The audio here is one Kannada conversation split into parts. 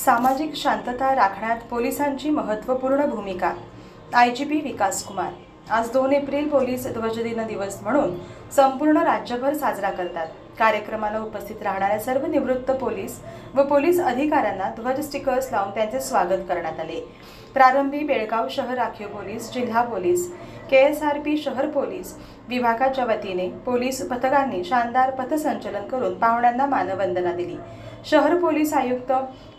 सामाजिक शांतता राखण्यात पोलिसांची महत्त्वपूर्ण भूमिका। आयजीपी विकास कुमार। आज 2 एप्रिल पोलीस ध्वजदिन दिवस म्हणून संपूर्ण राज्यभर साजरा करतात। कार्यक्रमाला उपस्थित राहणाऱ्या सर्व निवृत्त पोलीस व पोलीस अधिकाऱ्यांना ध्वज स्टिकर्स लावून त्यांचे स्वागत करण्यात आले। प्रारंभी बेळगाव शहर राखीव पोलीस, जिल्हा पोलीस, केएसआरपी शहर पोलीस विभागाच्या वतीने पोलीस पथकांनी शानदार पथसंचलन करून पाहुण्यांना मानवंदना दिली। शहर पोलीस आयुक्त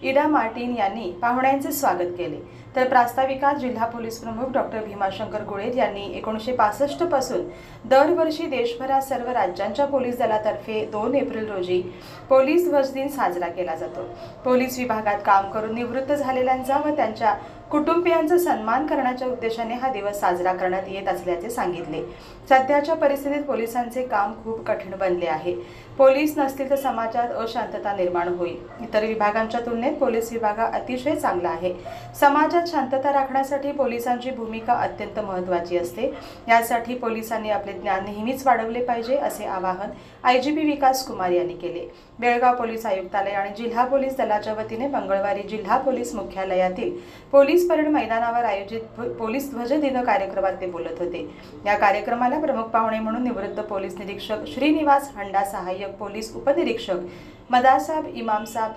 इडा मार्टिन यांनी पाहुण्यांचे स्वागत केले, तर प्रास्ताविकात जिल्हा पोलीस प्रमुख डॉक्टर भीमाशंकर गुळेर यांनी 1965 पासून दरवर्षी देशभरात सर्व राज्यांच्या पोलीस दलातर्फे 2 एप्रिल रोजी पोलीस ध्वज दिन साजरा केला जातो। पोलीस विभागात काम करून निवृत्त झालेल्यांचा व त्यांच्या कुटुंबियांचा सन्मान करण्याच्या उद्देशाने हा दिवस साजरा करण्यात येत असल्याचे सांगितले। सध्याच्या परिस्थितीत पोलिसांचे काम खूप कठीण बनले आहे। पोलीस नसतील तर समाजात अशांतता निर्माण होईल। इतर विभागांच्या तुलनेत पोलीस विभाग अतिशय चांगला आहे। समाजात शांतता राखण्यासाठी पोलिसांची भूमिका अत्यंत महत्त्वाची असते। यासाठी पोलिसांनी आपले ज्ञान नेहमीच वाढवले पाहिजे असे आवाहन आयजीपी विकास कुमार यांनी केले। बेळगाव पोलीस आयुक्तालय आणि जिल्हा पोलीस दलाच्या वतीने मंगळवारी जिल्हा पोलीस मुख्यालयातील पोलीस परेड मैदानावर आयोजित पोलीस ध्वज दिन कार्यक्रमात ते बोलत होते। या कार्यक्रमाला प्रमुख पाहुणे म्हणून निवृत्त पोलीस निरीक्षक श्रीनिवास हंडा, सहाय्यक पोलीस उपनिरीक्षक मदारसाब इमामसाब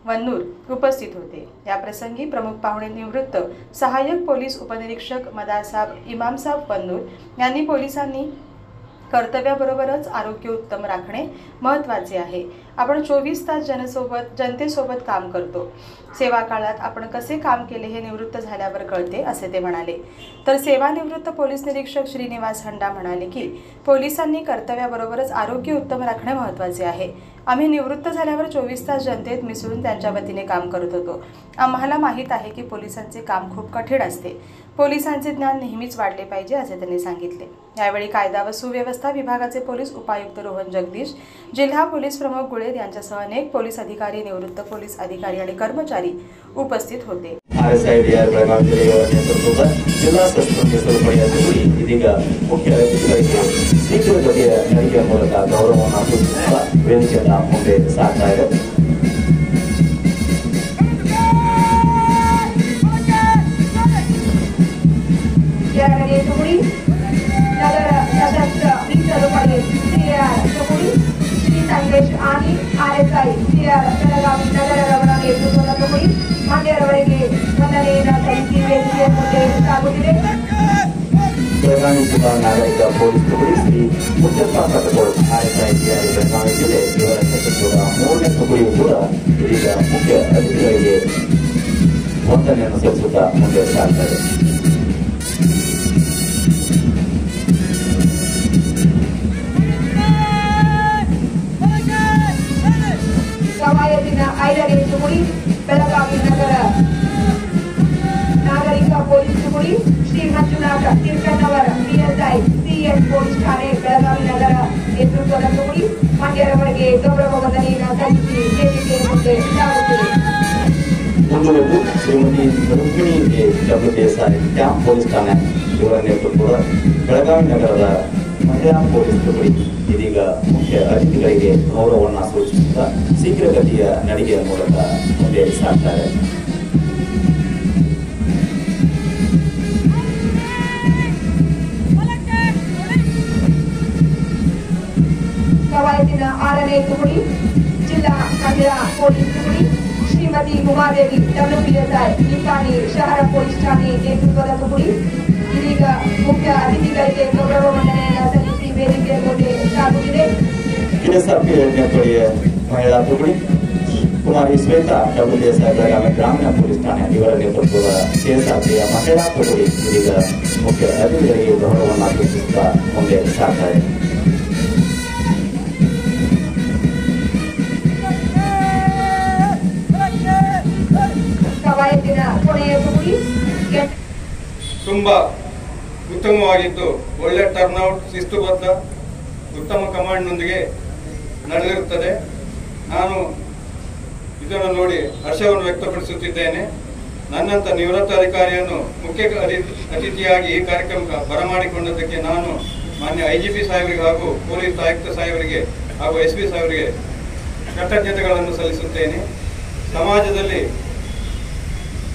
वन्नूर उपस्थित होते। या प्रसंगी प्रमुख पाहुणे निवृत्त सहाय्यक पोलीस उपनिरीक्षक मदारसाब इमामसाब वन्नूर यांनी पोलिसांनी कर्तव्याबरोबरच आरोग्य उत्तम राखणे महत्त्वाचे आहे। आपण 24 तास जनतेसोबत काम करतो। सेवा काळात आपण कसे काम केले हे निवृत्त झाल्यावर कळते असे ते म्हणाले। तर सेवानिवृत्त पोलीस निरीक्षक श्रीनिवास हंडा म्हणाले की पोलिसांनी कर्तव्याबरोबरच आरोग्य उत्तम राखणे महत्त्वाचे आहे। आम्ही निवृत्त झाल्यावर 24 तास जनतेत मिसळून त्यांच्या वतीने काम करत होतो। आम्हाला माहीत आहे की पोलिसांचे काम खूप कठीण असते। पोलिसांचे ज्ञान नेहमीच वाढले पाहिजे असे त्यांनी सांगितले। यावेळी कायदा व सुव्यवस्था विभागाचे पोलीस उपायुक्त रोहन जगदीश, जिल्हा पोलीस प्रमुख गुळेर यांच्यासह अनेक पोलीस अधिकारी, निवृत्त पोलीस अधिकारी आणि कर्मचारी उपस्थित होते। जिल्हा सशस्त्र पಡೆಯ ಇದೀಗ ಮುಖ್ಯ ಅತಿಥಿಗಳಿಗೆ ಶೀಘ್ರ ಗತಿಯ ನಡೆಯುವ ಮೂಲಕ ಗೌರವವನ್ನು ಸೂಚಿಸುತ್ತಾ ವೇದಿಕೆಯನ್ನು ಮುಂದೆ ಸಾಗ್ತಾ ಇದೆ। नगर सशस्त्र मीटर पडे सीआर चोकुडी श्री संदेश आणि आरएसआई सीआर ಬೆಳಗಾವಿ ನಗರ ರವರ ನೇತೃತ್ವದ ಚೋकुडी ಮಂಡ್ಯರವರೆಗೆ ವಂದನೆಯನ್ನು ಸಲ್ಲಿಸಿ ವೇದಿಕೆಯ ಮುಂದೆ ಸಾಗುತ್ತಿದೆ। ಬೆಳಗಾವಿ ಜಿಲ್ಲಾ ನಾಗರಿಕ ಪೊಲೀಸ್ ಚೋकुडी ಶ್ರೀ ಮುತ್ತಪ್ಪ ಕಟಕೋಳ್ ಆರ್ಎಸ್ಐ ಸಿಆರ್ ಬೆಳಗಾವಿ ಜಿಲ್ಲೆ ಇವರ ನೇತೃತ್ವದ 3ನೇ ಚೋकुಡಿಯು ಕೂಡ ಇದೀಗ ಮುಖ್ಯ ಅತಿಥಿಗಳಿಗೆ ವಂದನೆಯನ್ನು ಸಲ್ಲಿಸುತ್ತಾ ಮುಂದೆ ಸಾಗ್ತಾ ಇದೆ। ಕವಾಯತಿನ 5ನೇ ಚೋकुडी ಬೆಳಗಾವಿ ನಗರ ನಾಗರಿಕ ಪೊಲೀಸ್ ಚೋकुडी Shri Manjunath Teerthanavar PSI CS police ಠಾಣೆ ಬೆಳಗಾವಿ ನಗರ ನೇತೃತ್ವದ ಚೋकुडी ಮಂಡ್ಯರವರೆಗೆ ಗೌರವ ವಂದನೆಯನ್ನು ಸಲ್ಲಿಸಿ ವೇದಿಕೆಯ ಮುಂದೆ ಸಾಗುತ್ತಿದೆ। ಮುಂದುವರೆದು Shrimati Rukmini W Desai camp police ಠಾಣೆ ಇವರ ನೇತೃತ್ವದ ಬೆಳಗಾವಿ ನಗರದ ಮಹಿಳಾ ಪೊಲೀಸ್ ಚೋकुडी ಇದೀಗ ಮುಖ್ಯ ಅತಿಥಿಗಳಿಗೆ ಗೌರವವನ್ನು ಸೂಚಿಸುತ್ತಾ ಶೀಘ್ರಗತಿಯ ನಡಿಗೆಯ ಮೂಲಕ ಮುಂದೆ ಸಾಗ್ತಾರೆ। ಕವಾಯತಿನ 6ನೇ ಚೋकुडी ಜಿಲ್ಲಾ ಮಹಿಳಾ ಪೊಲೀಸ್ ಚೋकुडी ಶ್ರೀಮತಿ ಉಮಾದೇವಿ ಡಬ್ಲ್ಯೂಪಿಎಸ್ಐ ನಿಂಪಾಣಿ ಶಹರ ಪೊಲೀಸ್ ಠಾಣೆ ನೇತೃತ್ವದ ಚೋकुडी ಇದೀಗ ಮುಖ್ಯ ಅತಿಥಿಗಳಿಗೆ ಗೌರವ ವಂದನೆಯನ್ನು ಸಲ್ಲಿಸಿ ವೇದಿಕೆಯ ಮುಂದೆ ಸಾಗುತ್ತಿದೆ। ಕೆಎಸ್ಆರ್ಪಿ 2ನೇ ಪಡೆಯ ಮಹಿಳಾ ಚೋकुडी ಕುಮಾರಿ ಶ್ವೇತಾ ಡಬ್ಲ್ಯೂಪಿಎಸ್ಐ ಬೆಳಗಾವಿ ಗ್ರಾಮೀಣ ಪೊಲೀಸ್ ಠಾಣೆ ಇವರ ನೇತೃತ್ವದ ಕೆಎಸ್ಆರ್ಪಿಯ ಮಹಿಳಾ ಚೋकुडी ಇದೀಗ ಮುಖ್ಯ ಅತಿಥಿಗಳಿಗೆ ಗೌರವವನ್ನು ಸೂಚಿಸುತ್ತಾ ಮುಂದೆ ಸಾಗ್ತಾರೆ। ಕವಾಯತಿನ ಕೊನೆಯ ಚೋकुडी ತುಂಬಾ ಉತ್ತಮವಾಗಿದ್ದು ಒಳ್ಳೆ ಟರ್ನ್ಔಟ್, ಶಿಸ್ತುಬದ್ಧ ಉತ್ತಮ ಕಮಾಂಡ್ನೊಂದಿಗೆ ನಡೆದಿರುತ್ತದೆ। ನಾನು ಇದನ್ನು ನೋಡಿ ಹರ್ಷವನ್ನು ವ್ಯಕ್ತಪಡಿಸುತ್ತಿದ್ದೇನೆ। ನನ್ನಂತ ನಿವೃತ್ತ ಅಧಿಕಾರಿಯನ್ನು ಮುಖ್ಯ ಅತಿಥಿಯಾಗಿ ಈ ಕಾರ್ಯಕ್ರಮಕ್ಕೆ ಬರಮಾಡಿಕೊಂಡದಕ್ಕೆ ನಾನು ಮಾನ್ಯ ಐಜಿಪಿ ಸಾಹೇಬರಿಗೆ ಹಾಗೂ ಪೊಲೀಸ್ ಆಯುಕ್ತ ಸಾಹೇಬರಿಗೆ ಹಾಗೂ ಎಸ್ಪಿ ಸಾಹೇಬರಿಗೆ ಕೃತಜ್ಞತೆಗಳನ್ನು ಸಲ್ಲಿಸುತ್ತೇನೆ। ಸಮಾಜದಲ್ಲಿ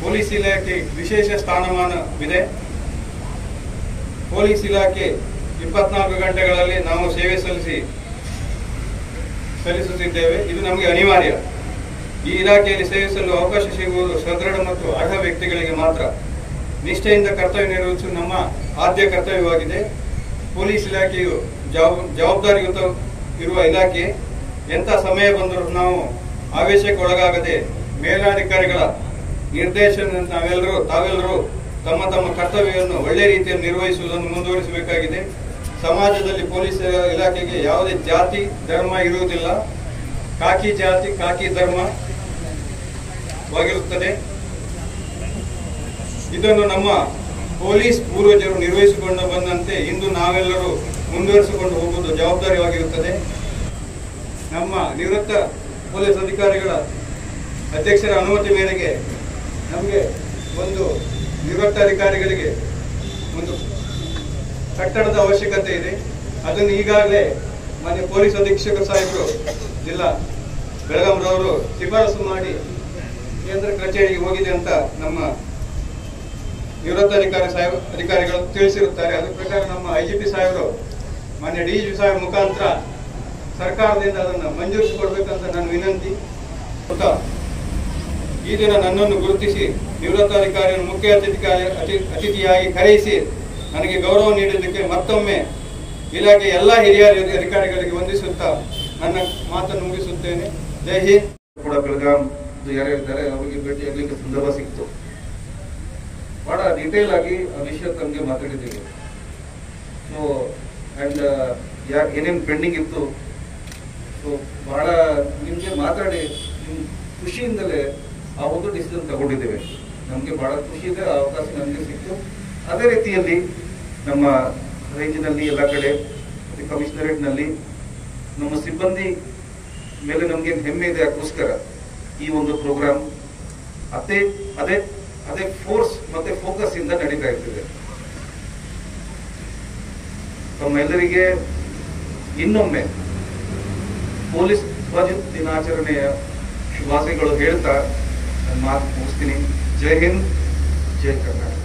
ಪೊಲೀಸ್ ಇಲಾಖೆ ವಿಶೇಷ ಸ್ಥಾನಮಾನವಿದೆ. ಪೊಲೀಸ್ ಇಲಾಖೆ 24 ಗಂಟೆಗಳಲ್ಲಿ ನಾವು ಸೇವೆ ಸಲ್ಲಿಸುತ್ತಿದ್ದೇವೆ. ಇದು ನಮಗೆ ಅನಿವಾರ್ಯ. ಈ ಇಲಾಖೆಯಲ್ಲಿ ಸೇವಿಸಲು ಅವಕಾಶ ಸಿಗುವುದು ಸದೃಢ ಮತ್ತು ಅರ್ಹ ವ್ಯಕ್ತಿಗಳಿಗೆ ಮಾತ್ರ. ನಿಷ್ಠೆಯಿಂದ ಕರ್ತವ್ಯ ನಿರ್ವಹಿಸುವುದು ನಮ್ಮ ಆದ್ಯ ಕರ್ತವ್ಯವಾಗಿದೆ. ಪೊಲೀಸ್ ಇಲಾಖೆಯು ಜವಾಬ್ದಾರಿಯುತ ಇರುವ ಇಲಾಖೆ. ಎಂಥ ಸಮಯ ಬಂದರೂ ನಾವು ಆವೇಶಕ್ಕೆ ಒಳಗಾಗದೆ ಮೇಲಾಧಿಕಾರಿಗಳ ನಿರ್ದೇಶನ ತಾವೆಲ್ಲರೂ ತಮ್ಮ ತಮ್ಮ ಕರ್ತವ್ಯವನ್ನು ಒಳ್ಳೆಯ ರೀತಿಯಲ್ಲಿ ನಿರ್ವಹಿಸುವುದನ್ನು ಮುಂದುವರಿಸಬೇಕಾಗಿದೆ. ಸಮಾಜದಲ್ಲಿ ಪೊಲೀಸ್ ಇಲಾಖೆಗೆ ಯಾವುದೇ ಜಾತಿ ಧರ್ಮ ಇರುವುದಿಲ್ಲ. ಕಾಕಿ ಜಾತಿ ಕಾಕಿ ಧರ್ಮವಾಗಿರುತ್ತದೆ. ಇದನ್ನು ನಮ್ಮ ಪೊಲೀಸ್ ಪೂರ್ವಜರು ನಿರ್ವಹಿಸಿಕೊಂಡು ಬಂದಂತೆ ಇಂದು ನಾವೆಲ್ಲರೂ ಮುಂದುವರಿಸಿಕೊಂಡು ಹೋಗುವುದು ಜವಾಬ್ದಾರಿಯಾಗಿರುತ್ತದೆ. ನಮ್ಮ ನಿವೃತ್ತ ಪೊಲೀಸ್ ಅಧಿಕಾರಿಗಳ ಅಧ್ಯಕ್ಷರ ಅನುಮತಿ ಮೇರೆಗೆ ನಮಗೆ ಒಂದು ನಿವೃತ್ತ ಅಧಿಕಾರಿಗಳಿಗೆ ಒಂದು ಕಟ್ಟಡದ ಅವಶ್ಯಕತೆ ಇದೆ. ಅದನ್ನು ಈಗಾಗಲೇ ಮಾನ್ಯ ಪೊಲೀಸ್ ಅಧೀಕ್ಷಕ ಸಾಹೇಬರು ಜಿಲ್ಲಾ ಬೆಳಗಾಂರವರು ಶಿಫಾರಸು ಮಾಡಿ ಕೇಂದ್ರ ಕಚೇರಿಗೆ ಹೋಗಿದೆ ಅಂತ ನಮ್ಮ ನಿವೃತ್ತ ಅಧಿಕಾರಿಗಳು ತಿಳಿಸಿರುತ್ತಾರೆ. ಅದರ ಪ್ರಕಾರ ನಮ್ಮ IGP ಸಾಹೇಬರು ಮಾನ್ಯ DGP ಸಾಹೇಬ್ ಮುಖಾಂತರ ಸರ್ಕಾರದಿಂದ ಅದನ್ನು ಮಂಜೂರಿಸಿಕೊಡ್ಬೇಕಂತ ನನ್ನ ವಿನಂತಿ. ಈ ದಿನ ನನ್ನನ್ನು ಗುರುತಿಸಿ ನಿವೃತ್ತ ಅಧಿಕಾರಿಯನ್ನು ಮುಖ್ಯ ಅತಿಥಿಯಾಗಿ ಕರೆಯಿಸಿ ನನಗೆ ಗೌರವ ನೀಡಿದ್ದಕ್ಕೆ ಮತ್ತೊಮ್ಮೆ ಇಲಾಖೆ ಎಲ್ಲ ಹಿರಿಯ ಅಧಿಕಾರಿಗಳಿಗೆ ವಂದಿಸುತ್ತಾ ನನ್ನ ಮಾತನ್ನು ಮುಗಿಸುತ್ತೇನೆ. ಜೈ ಹಿಂದ್. ಕೂಡ ಬೆಳಗಾಂ ಯಾರು ಇದ್ದಾರೆ ಅವರಿಗೆ ಭೇಟಿಯಾಗಲಿಕ್ಕೆ ಸಂದರ್ಭ ಸಿಕ್ತು. ಬಹಳ ಡೀಟೇಲ್ ಆಗಿ ಆ ವಿಷಯ ತಮಗೆ ಮಾತಾಡಿದ್ದೀವಿ. ಸೊ ಆ್ಯಂಡ್ ಏನೇನು ಪೆಂಡಿಂಗ್ ಇತ್ತು, ಸೊ ಬಹಳ ನಿಮಗೆ ಮಾತಾಡಿ ನಿಮ್ಮ ಖುಷಿಯಿಂದಲೇ ಆ ಒಂದು ಡಿಸಿಷನ್ ತಗೊಂಡಿದ್ದೇವೆ. ನಮಗೆ ಬಹಳ ಖುಷಿ ಇದೆ, ಆ ಅವಕಾಶ ನಮಗೆ ಸಿಕ್ತು. ಅದೇ ರೀತಿಯಲ್ಲಿ ನಮ್ಮ ರೇಂಜಿನಲ್ಲಿ ಎಲ್ಲ ಕಡೆ ಮತ್ತು ಕಮಿಷನರೇಟ್ನಲ್ಲಿ ನಮ್ಮ ಸಿಬ್ಬಂದಿ ಮೇಲೆ ನಮಗೆ ಹೆಮ್ಮೆ ಇದೆ. ಅದಕ್ಕೋಸ್ಕರ ಈ ಒಂದು ಪ್ರೋಗ್ರಾಮ್ ಅದೇ ಫೋರ್ಸ್ ಮತ್ತೆ ಫೋಕಸ್ ಇಂದ ನಡೀತಾ ಇರ್ತದೆ. ತಮ್ಮೆಲ್ಲರಿಗೆ ಇನ್ನೊಮ್ಮೆ ಪೊಲೀಸ್ ಧ್ವಜ ದಿನಾಚರಣೆಯ ಶುಭಾಶಯಗಳು ಹೇಳ್ತಾ ನನ್ನ ಮಾತು ಮುಗಿಸ್ತೀನಿ. ಜೈ ಹಿಂದ್, ಜೈ ಕರ್ನಾಟಕ.